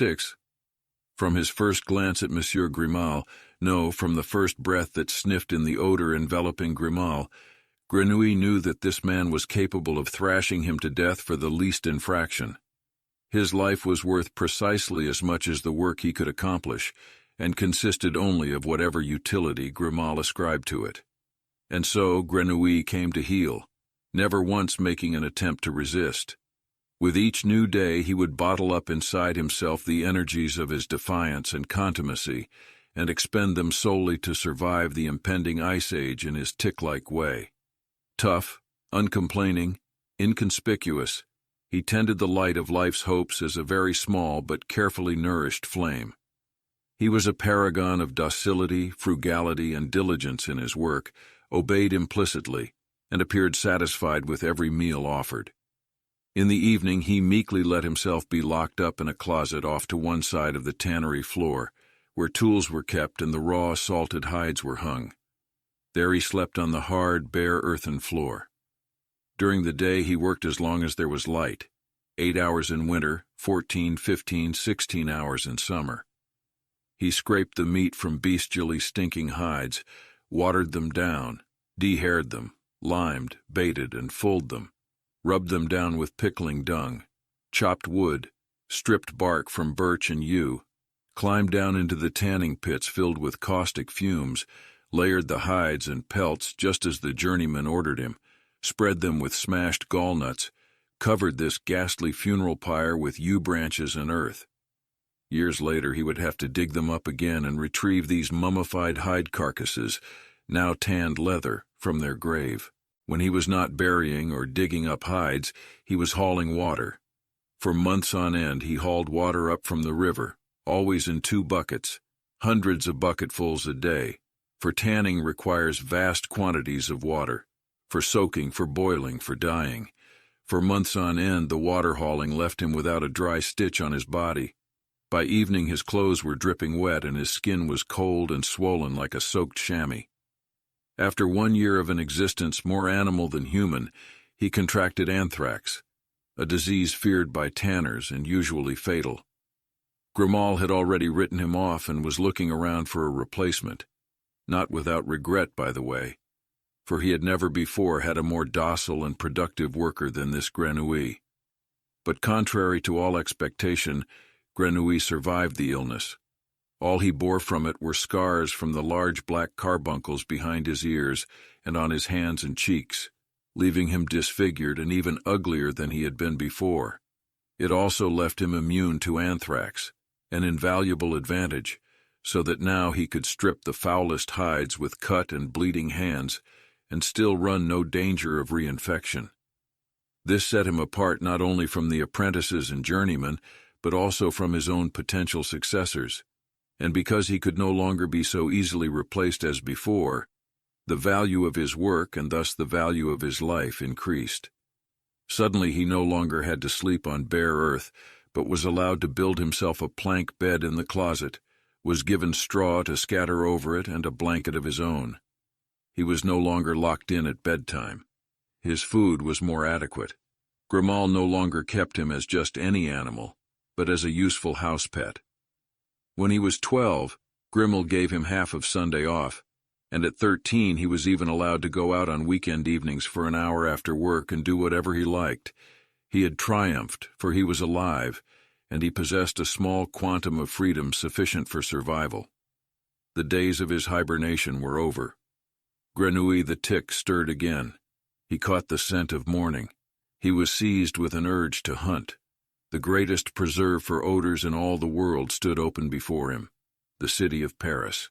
6. From his first glance at Monsieur Grimal, no, from the first breath that sniffed in the odor enveloping Grimal, Grenouille knew that this man was capable of thrashing him to death for the least infraction. His life was worth precisely as much as the work he could accomplish, and consisted only of whatever utility Grimal ascribed to it. And so Grenouille came to heel, never once making an attempt to resist. With each new day he would bottle up inside himself the energies of his defiance and contumacy, and expend them solely to survive the impending ice age in his tick-like way. Tough, uncomplaining, inconspicuous, he tended the light of life's hopes as a very small but carefully nourished flame. He was a paragon of docility, frugality, and diligence in his work, obeyed implicitly, and appeared satisfied with every meal offered. In the evening he meekly let himself be locked up in a closet off to one side of the tannery floor, where tools were kept and the raw, salted hides were hung. There he slept on the hard, bare earthen floor. During the day he worked as long as there was light, 8 hours in winter, 14, 15, 16 hours in summer. He scraped the meat from bestially stinking hides, watered them down, de-haired them, limed, baited, and fulled them, rubbed them down with pickling dung, chopped wood, stripped bark from birch and yew, climbed down into the tanning pits filled with caustic fumes, layered the hides and pelts just as the journeyman ordered him, spread them with smashed gallnuts, covered this ghastly funeral pyre with yew branches and earth. Years later he would have to dig them up again and retrieve these mummified hide carcasses, now tanned leather, from their grave. When he was not burying or digging up hides, he was hauling water. For months on end he hauled water up from the river, always in 2 buckets, hundreds of bucketfuls a day, for tanning requires vast quantities of water, for soaking, for boiling, for dyeing. For months on end the water hauling left him without a dry stitch on his body. By evening his clothes were dripping wet and his skin was cold and swollen like a soaked chamois. After 1 year of an existence more animal than human, he contracted anthrax, a disease feared by tanners and usually fatal. Grimal had already written him off and was looking around for a replacement, not without regret, by the way, for he had never before had a more docile and productive worker than this Grenouille. But contrary to all expectation, Grenouille survived the illness. All he bore from it were scars from the large black carbuncles behind his ears and on his hands and cheeks, leaving him disfigured and even uglier than he had been before. It also left him immune to anthrax, an invaluable advantage, so that now he could strip the foulest hides with cut and bleeding hands and still run no danger of reinfection. This set him apart not only from the apprentices and journeymen, but also from his own potential successors. And because he could no longer be so easily replaced as before, the value of his work and thus the value of his life increased. Suddenly he no longer had to sleep on bare earth, but was allowed to build himself a plank bed in the closet, was given straw to scatter over it and a blanket of his own. He was no longer locked in at bedtime. His food was more adequate. Grimal no longer kept him as just any animal, but as a useful house pet. When he was 12, Grimal gave him half of Sunday off, and at 13 he was even allowed to go out on weekend evenings for an hour after work and do whatever he liked. He had triumphed, for he was alive, and he possessed a small quantum of freedom sufficient for survival. The days of his hibernation were over. Grenouille the tick stirred again. He caught the scent of morning. He was seized with an urge to hunt. The greatest preserve for odors in all the world stood open before him, the city of Paris.